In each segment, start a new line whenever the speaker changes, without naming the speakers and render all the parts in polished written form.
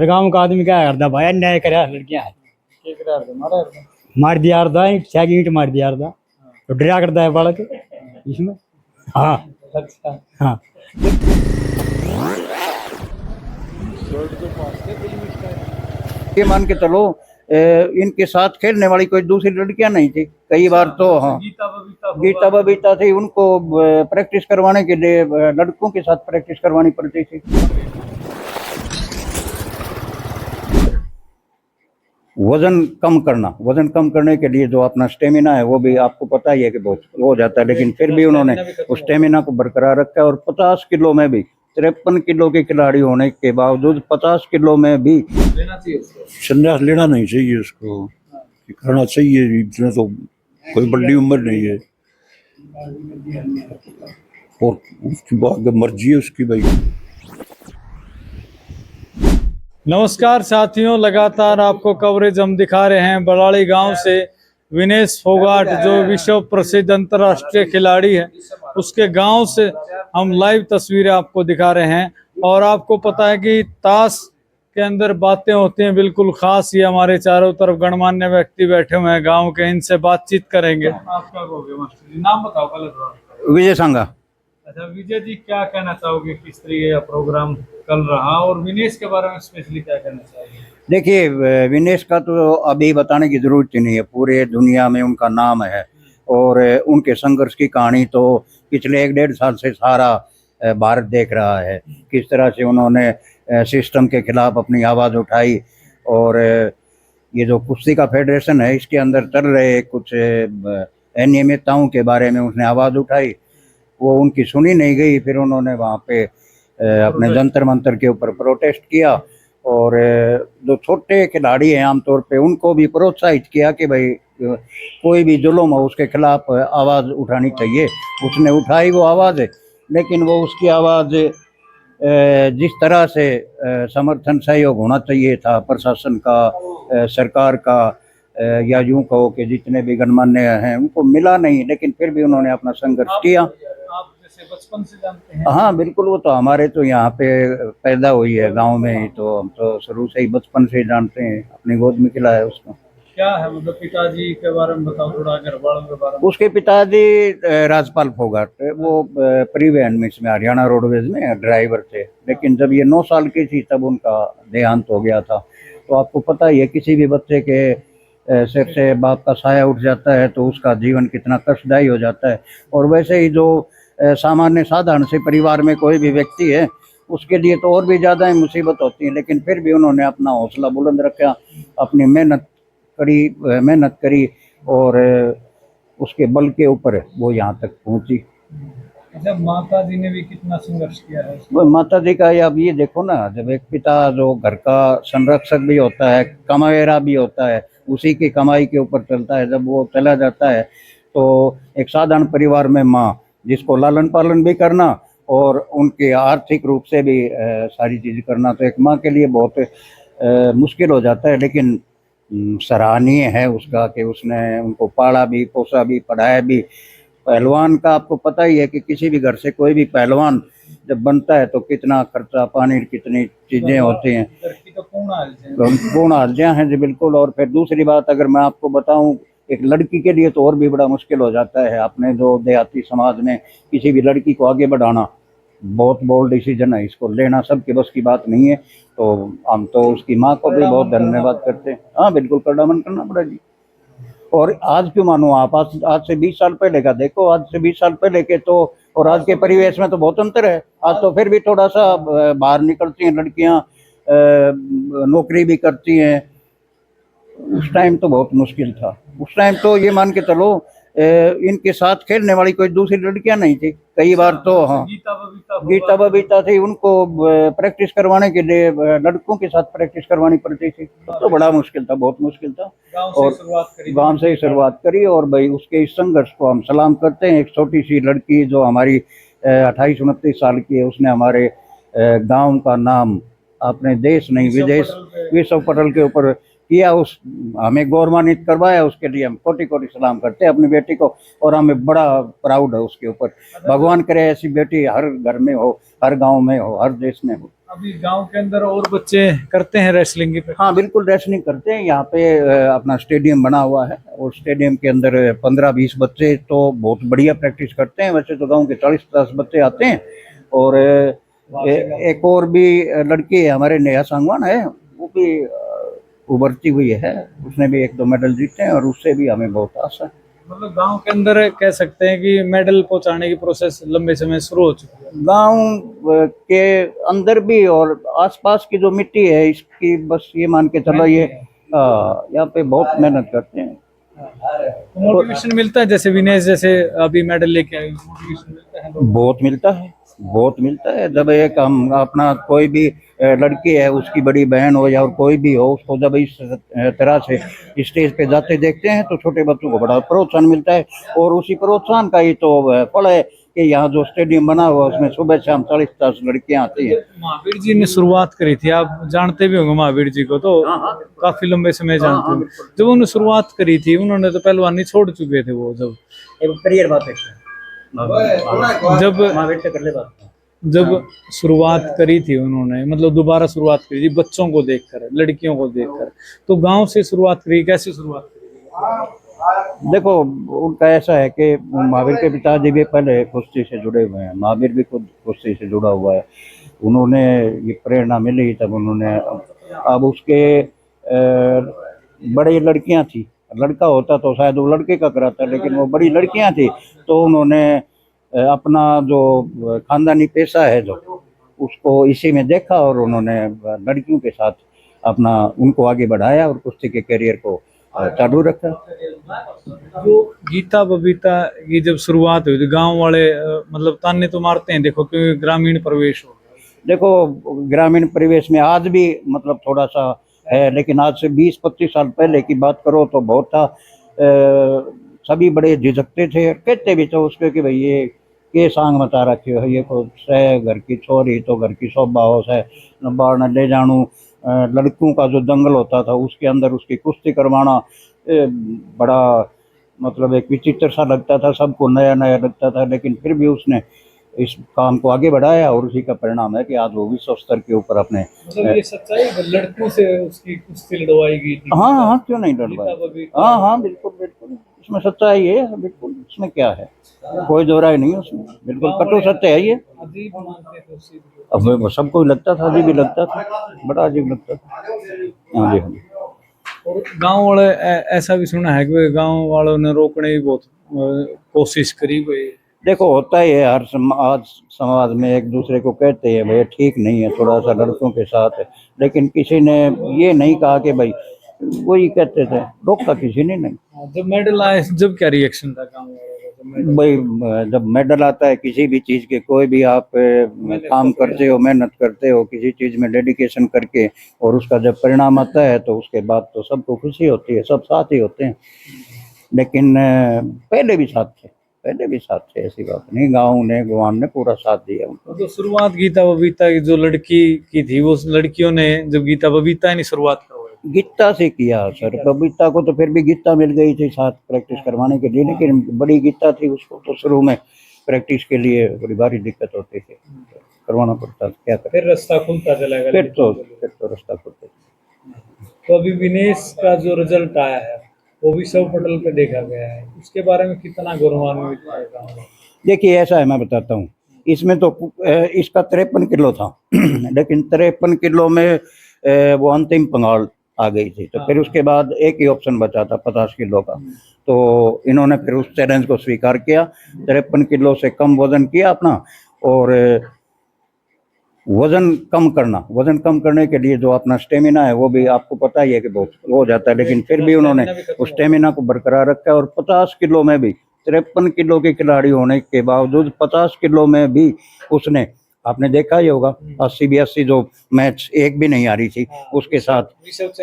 पर गांव का आदमी क्या करता भाई, अन्याय करे लड़कियां मार दिया अर्धा ईंट मार दिया अर्धा, तो डरा करता है बालक इसमें। हाँ
अच्छा,
हाँ।
ये मान के चलो इनके साथ खेलने वाली कोई दूसरी लड़कियां नहीं थी। कई बार तो हाँ गीता बबीता थी, उनको प्रैक्टिस करवाने के लिए लड़कों के साथ प्रैक्टिस करवानी पड़ती थी। वजन कम करने के लिए जो अपना स्टेमिना है वो भी आपको पता ही है कि बहुत हो जाता है, लेकिन फिर भी उन्होंने उस स्टेमिना को बरकरार रखा है। और 50 किलो में भी 53 किलो के खिलाड़ी होने के बावजूद 50 किलो में भी
संन्यास लेना नहीं चाहिए उसको, करना चाहिए, इतना तो कोई बड़ी उम्र नहीं है। और उसकी बात मर्जी है उसकी भाई।
नमस्कार साथियों, लगातार आपको कवरेज हम दिखा रहे हैं बड़ाली गांव से। विनेश फोगाट जो विश्व प्रसिद्ध अंतर्राष्ट्रीय खिलाड़ी है, उसके गांव से हम लाइव तस्वीरें आपको दिखा रहे हैं। और आपको पता है कि ताश के अंदर बातें होती हैं बिल्कुल खास। ये हमारे चारों तरफ गणमान्य व्यक्ति बैठे हुए हैं गांव के, इनसे बातचीत करेंगे। आप क्या कहोगे मास्टर जी, नाम बताओ पहले।
विजय सांगा।
अच्छा विजय जी, क्या कहना चाहोगे, किस तरीके का प्रोग्राम कल रहा, और विनेश के बारे में स्पेशली क्या कहना चाहोगे?
देखिए, विनेश का तो अभी बताने की जरूरत ही नहीं है, पूरे दुनिया में उनका नाम है। और उनके संघर्ष की कहानी तो पिछले 1-1.5 साल से सारा भारत देख रहा है, किस तरह से उन्होंने सिस्टम के खिलाफ अपनी आवाज़ उठाई। और ये जो कुश्ती का फेडरेशन है, इसके अंदर चल रहे कुछ अनियमितताओं के बारे में उसने आवाज़ उठाई, वो उनकी सुनी नहीं गई। फिर उन्होंने वहाँ पे अपने जंतर मंतर के ऊपर प्रोटेस्ट किया। और जो छोटे खिलाड़ी हैं आमतौर पे, उनको भी प्रोत्साहित किया कि भाई कोई भी जुल्म हो उसके खिलाफ आवाज़ उठानी चाहिए। उसने उठाई वो आवाज़, लेकिन वो उसकी आवाज़ जिस तरह से समर्थन सहयोग होना चाहिए था प्रशासन का, सरकार का, या यूं कहो कि जितने भी गणमान्य हैं उनको मिला नहीं। लेकिन फिर भी उन्होंने अपना संघर्ष किया।
आप जैसे बचपन से जानते हैं?
हाँ बिल्कुल, वो तो हमारे तो यहाँ पे पैदा हुई है गांव में ही, तो हम तो शुरू से ही बचपन से ही जानते हैं, अपनी गोद में खिलाया उसको।
क्या है मतलब पिताजी के बारे में बताओ थोड़ा, घर वालों के बारे में।
उसके पिताजी राजपाल फोगाट, वो परिवहन में इसमें हरियाणा रोडवेज में ड्राइवर थे। लेकिन जब ये 9 साल की थी तब उनका देहांत हो गया था। तो आपको पता ही है, किसी भी बच्चे के सिर से बाप का साया उठ जाता है तो उसका जीवन कितना कष्टदायी हो जाता है। और वैसे ही जो सामान्य साधारण से परिवार में कोई भी व्यक्ति है, उसके लिए तो और भी ज़्यादा ही मुसीबत होती है। लेकिन फिर भी उन्होंने अपना हौसला बुलंद रखा, अपनी मेहनत करी और उसके बल के ऊपर वो यहाँ तक पहुँची।
अच्छा, माता जी ने भी कितना संघर्ष किया है?
माता जी का अब ये देखो ना, जब एक पिता जो घर का संरक्षक भी होता है, कमाएरा भी होता है, उसी की कमाई के ऊपर चलता है, जब वो चला जाता है तो एक साधारण परिवार में माँ, जिसको लालन पालन भी करना और उनके आर्थिक रूप से भी सारी चीज़ करना, तो एक माँ के लिए बहुत मुश्किल हो जाता है। लेकिन सराहनीय है उसका कि उसने उनको पाला भी, पोसा भी, पढ़ाया भी। पहलवान का आपको पता ही है कि किसी भी घर से कोई भी पहलवान जब बनता है तो कितना खर्चा पानी, कितनी चीज़ें होती हैं,
तो
पूर्ण अर्जियाँ हैं जी बिल्कुल। और फिर दूसरी बात, अगर मैं आपको बताऊं, एक लड़की के लिए तो और भी बड़ा मुश्किल हो जाता है। अपने जो देहाती समाज में किसी भी लड़की को आगे बढ़ाना बहुत बोल्ड डिसीजन है, इसको लेना सबके बस की बात नहीं है। तो हम तो उसकी माँ को भी बहुत धन्यवाद करते हैं। हाँ बिल्कुल, कड़ामन करना पड़ा जी। और आज क्यों मानो आप, आज से 20 साल पहले का देखो, आज से 20 साल पहले के तो और आज के परिवेश में तो बहुत अंतर है। आज तो फिर भी थोड़ा सा बाहर निकलती हैं लड़कियां, नौकरी भी करती हैं। उस टाइम तो बहुत मुश्किल था। उस टाइम तो ये मान के चलो इनके साथ खेलने वाली कोई दूसरी लड़कियां नहीं थी। कई बार तो हाँ गीता बबीता थी, उनको प्रैक्टिस करवाने के लिए लड़कों के साथ प्रैक्टिस करवानी पड़ती थी। तो बड़ा मुश्किल था, बहुत मुश्किल था। और गांव से ही शुरुआत करी, और भाई उसके इस संघर्ष को हम सलाम करते हैं। एक छोटी सी लड़की जो हमारी 28-29 साल की है, उसने हमारे गांव का नाम अपने देश नहीं विदेश विश्व पटल के ऊपर किया, उस हमें गौरवान्वित करवाया। उसके लिए हम कोटि कोटि सलाम करते हैं अपनी बेटी को, और हमें बड़ा प्राउड है उसके ऊपर। भगवान करे ऐसी बेटी हर घर में हो, हर गांव में हो, हर देश में हो।
अभी गांव के अंदर और बच्चे करते हैं रेसलिंग की?
हाँ बिल्कुल रेसलिंग करते हैं। यहाँ पे अपना स्टेडियम बना हुआ है और स्टेडियम के अंदर 15-20 बच्चे तो बहुत बढ़िया प्रैक्टिस करते हैं। वैसे तो गांव के 40-50 बच्चे आते हैं और एक और भी लड़की है हमारे, नेहा सांगवान है, वो भी उभरती हुई है। उसने भी 1-2 मेडल जीते हैं और उससे भी हमें बहुत आशा है।
मतलब गांव के अंदर कह सकते हैं कि मेडल पहुंचाने की प्रोसेस लंबे समय शुरू हो चुकी है।
गांव के अंदर भी और आसपास की जो मिट्टी है इसकी बस ये मान के चलो, ये यहाँ पे बहुत मेहनत करते हैं।
मोटिवेशन मिलता है, जैसे विनेश जैसे अभी मेडल लेके आए, मोटिवेशन मिलता है?
बहुत मिलता है, बहुत मिलता है। जब एक हम अपना कोई भी लड़की है, उसकी बड़ी बहन हो या और कोई भी हो, उसको जब इस तरह से स्टेज पे जाते देखते हैं तो छोटे बच्चों को बड़ा प्रोत्साहन मिलता है। और उसी प्रोत्साहन का ही तो फल है कि यहाँ जो स्टेडियम बना हुआ उसमें सुबह शाम 40-50 लड़कियां आती हैं।
महावीर जी ने शुरुआत करी थी, आप जानते भी होंगे महावीर जी को, तो काफी लंबे समय जानते हो। जब उन्होंने शुरुआत करी थी, उन्होंने तो पहलवानी छोड़ चुके थे वो, जब
करियर बात है,
जब शुरुआत करी थी उन्होंने, मतलब दोबारा शुरुआत करी थी बच्चों को देखकर, लड़कियों को देखकर, तो गांव से शुरुआत करी, कैसे शुरुआत करी?
देखो उनका ऐसा है कि महावीर के पिताजी भी पहले कुश्ती से जुड़े हुए हैं, महावीर भी खुद कुश्ती से जुड़ा हुआ है। उन्होंने ये प्रेरणा मिली तब उन्होंने, अब उसके बड़ी लड़कियां थी, लड़का होता तो शायद वो लड़के का कराता, लेकिन वो बड़ी लड़कियां थी तो उन्होंने अपना जो खानदानी पेशा है जो उसको इसी में देखा और उन्होंने लड़कियों के साथ अपना उनको आगे बढ़ाया और कुश्ती के करियर को चालू रखा।
जो गीता बबीता की जब शुरुआत हुई तो गांव वाले मतलब ताने तो मारते हैं, देखो क्योंकि ग्रामीण प्रवेश हो।
देखो ग्रामीण परिवेश में आज भी मतलब थोड़ा सा है, लेकिन आज से 20-25 साल पहले की बात करो तो बहुत था। सभी बड़े झिझकते थे, कहते भी थे उसके कि भाई ये के सांग मचा रखे हो, ये को सह घर की छोरी तो घर की शोभा हो है, न बाहर न ले जानू। लड़कों का जो दंगल होता था उसके अंदर उसकी कुश्ती करवाना बड़ा मतलब एक विचित्र सा लगता था, सबको नया नया लगता था, लेकिन फिर भी उसने इस काम को आगे बढ़ाया और उसी का परिणाम है कि आज वो विश्व स्तर के ऊपर अपने,
मतलब ये सच्चाई है, लड़कों से उसकी कुश्ती लड़वाई गई थी?
हाँ हाँ क्यों नहीं लड़वाई, हाँ हाँ बिल्कुल बिल्कुल, इसमें सच्चाई है बिल्कुल, इसमें क्या है, कोई दो राय नहीं उसमें, बिल्कुल कटु सत्य है ये।
अजीब मानते थे उसी को।
अब सबको लगता था, अजीब भी लगता था, बड़ा अजीब लगता था। हाँ जी हाँ जी।
और गांव वाले ऐसा भी सुना है कि गांव वालों ने रोकने की बहुत कोशिश करी हुई।
देखो होता ही है, हर आज समाज में एक दूसरे को कहते हैं भाई ठीक नहीं है थोड़ा सा लड़कों के साथ है, लेकिन किसी ने ये नहीं कहा कि भाई, वही कहते थे, रोका किसी ने नहीं।
जब मेडल आए जब क्या रिएक्शन था गांव वालों का?
भाई जब मेडल आता है किसी भी चीज़ के, कोई भी आप काम करते हो, मेहनत करते हो किसी चीज़ में डेडिकेशन करके, और उसका जब परिणाम आता है तो उसके बाद तो सबको खुशी होती है, सब साथ ही होते हैं। लेकिन पहले भी साथ थे, पहले भी साथ थे, ऐसी बात नहीं, गाँव ने गवान ने पूरा साथ दिया उनको।
तो शुरुआत गीता बबीता की जो लड़की की थी, वो लड़कियों ने जब गीता बबीता ने शुरुआत करवाई,
गीता से किया सर, बबीता को तो फिर भी गीता मिल गई थी साथ प्रैक्टिस करवाने के लिए, लेकिन बड़ी गीता थी उसको तो शुरू में प्रैक्टिस के लिए बड़ी भारी दिक्कत होती थी, करवाना पड़ता था, क्या करें।
फिर रास्ता खुलता चला गया,
फिर तो रास्ता खुलता।
तो अभी विनेश का जो रिजल्ट आया है वो भी सब पटल पे देखा गया है, उसके बारे में कितना गौरवान्वित है?
देखिए ऐसा है, मैं बताता हूँ, इसमें तो इसका 53 किलो था लेकिन 53 किलो में वो अंतिम पंगाल आ गई थी, तो फिर उसके बाद एक ही ऑप्शन बचा था 50 किलो का, तो इन्होंने फिर उस चैलेंज को स्वीकार किया, 53 किलो से कम वजन किया अपना, और वजन कम करने के लिए जो अपना स्टेमिना है वो भी आपको पता ही है कि बहुत हो जाता है, लेकिन फिर भी उन्होंने उस स्टेमिना को बरकरार रखा, और 50 किलो में भी 53 किलो के खिलाड़ी होने के बावजूद 50 किलो में भी उसने, आपने देखा ही होगा 80-82 जो मैच एक भी नहीं हारी थी, उसके साथ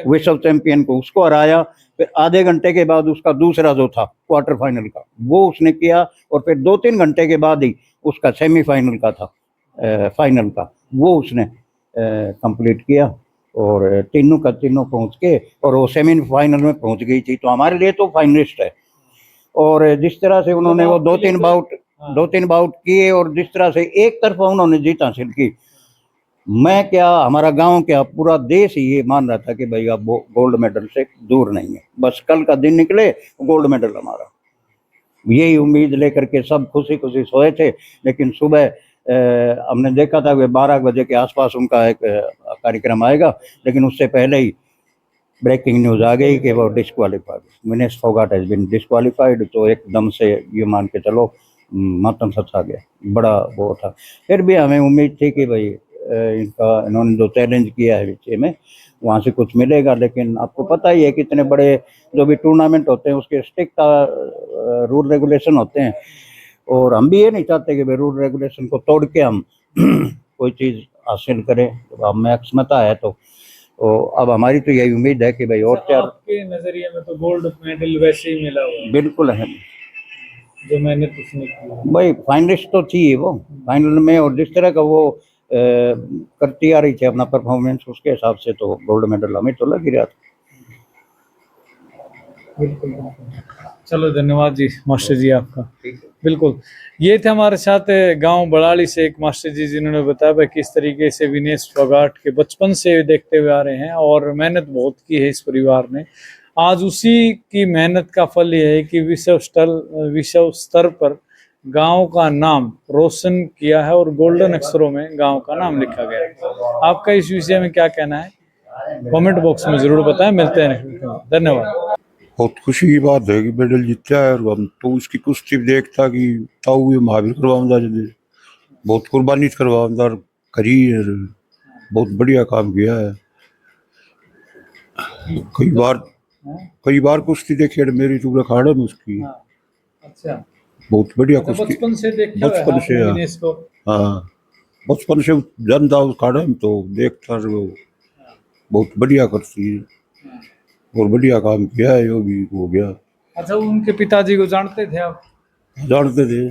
विश्व चैंपियन को उसको हराया। फिर आधे घंटे के बाद उसका दूसरा जो था क्वार्टर फाइनल का वो उसने किया, और फिर 2-3 घंटे के बाद ही उसका सेमीफाइनल का था, फाइनल का वो उसने कंप्लीट किया, और तीनों का तीनों पहुंच के, और वो सेमीफाइनल में पहुंच गई थी, तो हमारे लिए तो फाइनलिस्ट है। और जिस तरह से उन्होंने वो 2-3 बाउट किए, और जिस तरह से एक तरफा उन्होंने जीत हासिल की, मैं क्या, हमारा गांव क्या, पूरा देश ही ये मान रहा था कि भाई अब वो गोल्ड मेडल से दूर नहीं है, बस कल का दिन निकले गोल्ड मेडल हमारा, यही उम्मीद लेकर के सब खुशी खुशी सोए थे। लेकिन सुबह हमने देखा था कि 12 बजे के आसपास उनका एक कार्यक्रम आएगा, लेकिन उससे पहले ही ब्रेकिंग न्यूज़ आ गई कि वो disqualified, Vinesh Phogat has been disqualified. तो एकदम से ये मान के चलो मातम सा छा गया, बड़ा वो था। फिर भी हमें उम्मीद थी कि भाई इन्होंने जो चैलेंज किया है विषय में वहाँ से कुछ मिलेगा, लेकिन आपको पता ही है कि इतने बड़े जो भी टूर्नामेंट होते हैं उसके स्ट्रिक्ट रूल रेगुलेशन होते हैं, और हम भी ये नहीं चाहते कि भाई रूल रेगुलेशन को तोड़ के हम कोई चीज़ हासिल करें। तो अब में अक्षमता है तो अब हमारी तो यही उम्मीद है कि भाई और क्या।
आपके नजरिए में तो गोल्ड मेडल वैसे ही मिला हुआ है
बिल्कुल है
जो मेहनत उसने की।
भाई, फाइनलिस्ट तो थी वो फाइनल में, और जिस तरह का वो करती आ रही थी अपना परफॉर्मेंस, उसके हिसाब से तो गोल्ड मेडल हमें तो लग ही रहा था।
बिल्कुल। चलो धन्यवाद जी मास्टर जी आपका। बिल्कुल, ये थे हमारे साथ गांव बड़ाली से एक मास्टर जी जिन्होंने बताया भाई किस तरीके से विनेश फोगाट के बचपन से देखते हुए आ रहे हैं और मेहनत बहुत की है इस परिवार ने। आज उसी की मेहनत का फल ये है कि विश्व स्तर पर गांव का नाम रोशन किया है और गोल्डन अक्षरों में गांव का नाम लिखा गया है। आपका इस विषय में क्या कहना है कमेंट बॉक्स में जरूर बताएं। मिलते हैं, धन्यवाद।
बहुत खुशी की बात है कि मेडल जीता है, और हम तो उसकी कुश्ती देखता कि ताऊ ये महावीर करवाऊंदा जल्दी, बहुत कुर्बानी करवाऊंदा करी है, बहुत बढ़िया काम किया है। कई बार कुश्ती देखी है मेरी तो अखाड़े में उसकी।
अच्छा,
बहुत बढ़िया
तो
कुश्ती,
बचपन से देखा हुआ है
बचपन से,
आपने विनेश को?
हाँ बचपन से जनता उस अखाड़े में तो देखता रहे, वो बहुत बढ़िया करती है और बढ़िया काम किया है, जो भी हो गया।
अच्छा, उनके पिताजी को जानते थे आप?
जानते थे,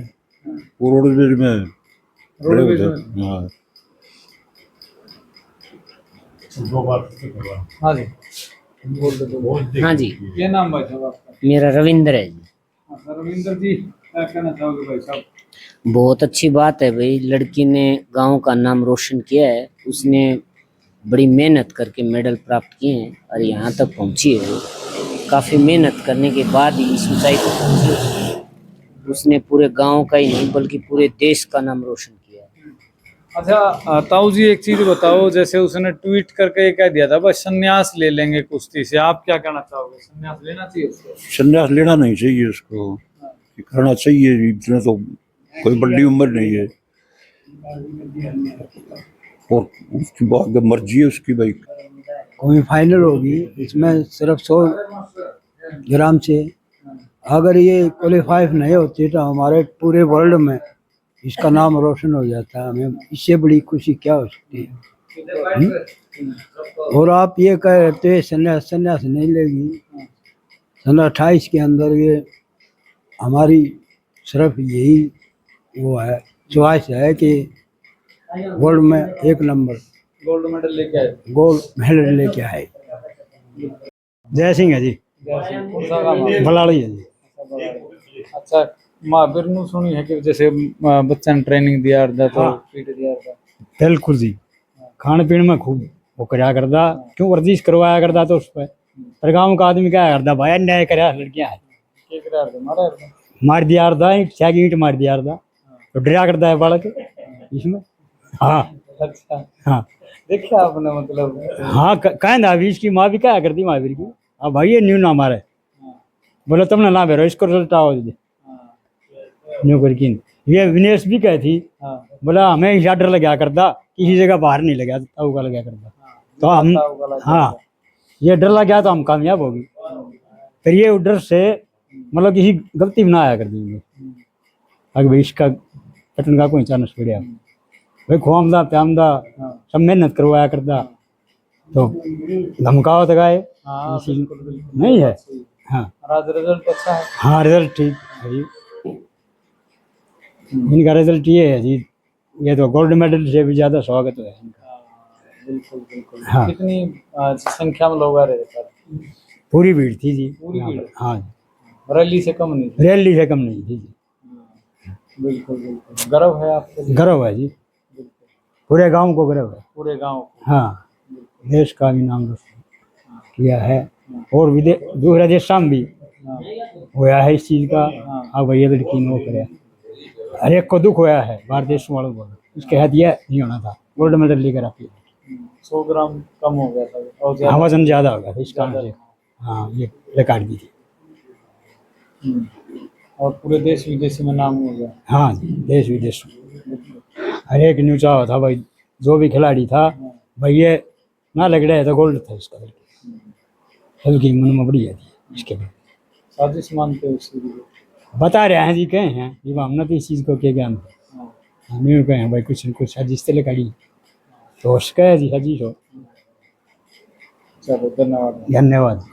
वो रोडवेज में
रोडवेज
बड़े
में?
होते। हाँ
हाँ जी, बोल दो।
हाँ जी,
ये नाम भाई साहब आपका?
मेरा रविंद्र है जी।
हाँ, सर रविंद्र जी क्या कहना चाहोगे भाई साहब?
बहुत अच्छी बात है भाई, लड़की ने गांव का नाम रोशन किया है, उसने बड़ी मेहनत करके मेडल प्राप्त किए हैं और यहाँ तक पहुँची है। वो काफ़ी मेहनत करने के बाद ही इस ऊंचाई पर पहुँची है। उसने पूरे गांव का ही नहीं बल्कि पूरे देश का नाम रोशन किया है।
अच्छा ताऊ जी, एक चीज बताओ, जैसे उसने ट्वीट करके ये कह दिया था बस संन्यास ले लेंगे कुश्ती से, आप क्या कहना चाहोगे? संन्यास लेना चाहिए उसको?
संन्यास लेना नहीं चाहिए उसको, करना चाहिए, इतना तो कोई बड़ी उम्र नहीं है, और उसकी बाद मर्जी है उसकी भाई।
कोई फाइनल होगी इसमें सिर्फ 100 ग्राम से, अगर ये क्वालिफाई नहीं होती तो हमारे पूरे वर्ल्ड में इसका नाम रोशन हो जाता है। हमें इससे बड़ी खुशी क्या हो सकती है? और आप ये कह रहे थे संन्यास नहीं लेगी, सन 28 के अंदर ये हमारी सिर्फ यही वो है च्वाइस है कि वर्ल्ड में 1 नंबर
गोल्ड मेडल लेके आए?
गोल्ड मेडल लेके आए। जय सिंह है जी,
कौन सा गाँव है?
बलाड़ी है जी।
अच्छा, महावीर नु सुनी है कि जैसे बच्चा ने ट्रेनिंग दिया था तो पीट दिया था?
बिल्कुल जी, खान पीन में खूब वो कराया करता, क्यों वर्जिश करवाया करता, तो उस पर गाँव का आदमी क्या करता भाई अन्याय कराया लड़कियां है,
क्या करा था? मारा था?
मार दिया था, ईंट मार दिया था, तो डरा करता है बालक इसमें। हाँ
अच्छा,
हाँ
देखा आपने मतलब?
हाँ, कहें ना अभी इसकी माँ भी क्या करती महावीर की, अब भाई ये न्यू ना मारे, बोले तुमने ना बेरो इसको रिजल्ट आओ न्यू करके। ये विनेश भी कही थी, बोला हमें यहाँ डर लगा करता, किसी जगह बाहर नहीं लगा होगा लगा करता, तो हम हाँ ये डर लग गया तो हम कामयाब हो गए। फिर ये डर से मतलब किसी गलती भी ना आया कर देंगे, अगर भाई इसका कटन का कोई चांस पड़े भाई खुआमदा प्यामदा सब मेहनत करवाया करता, तो धमकाओ तो गाए नहीं है। हाँ
रिजल्ट अच्छा है?
हाँ रिजल्ट ठीक है, इनका रिजल्ट ये है जी, ये तो गोल्ड मेडल से भी ज़्यादा स्वागत है इनका।
बिल्कुल बिल्कुल।
हाँ।
कितनी संख्या में लोग आ रहे थे?
पूरी भीड़ थी जी,
पूरी भीड़?
हाँ
रैली से कम नहीं?
रैली से कम नहीं थी जी।
बिल्कुल बिल्कुल, गर्व है आपको?
गर्व है जी। पूरे गांव को गर्व है।
पूरे गांव को।
हाँ, देश का भी नाम रोशन किया है और दूसरे देशों में भी
हाँ,
होया है इस चीज का।
हाँ।
अब भैया लड़की नो करे, हर एक को दुख होया है भारत देश वालों को, इसके हद ये नहीं होना था, गोल्ड मेडल लेकर आती है।
100 ग्राम कम हो गया था और
हाँ,
ज्यादा।
वजन ज्यादा हो गया था इस कारण से। हाँ, ये रिकॉर्ड दी थी।
और पूरे देश विदेश में नाम हो गया।
हाँ जी, देश विदेश में हर एक न्यूज चाहा था भाई, जो भी खिलाड़ी था भाई ये ना लग रहा है तो गोल्ड था इसका, हल्की मन में बढ़िया थी इसके बाद।
साजिश मानते हो इसके लिए?
बता रहे हैं जी, कहे हैं कि हमने तो इस चीज़ को क्या ज्ञान था, हम यूँ कहे हैं भाई कुछ न कुछ हजीज से लड़ी तो उसका है जी, हजीज हो।
चलो धन्यवाद।
धन्यवाद।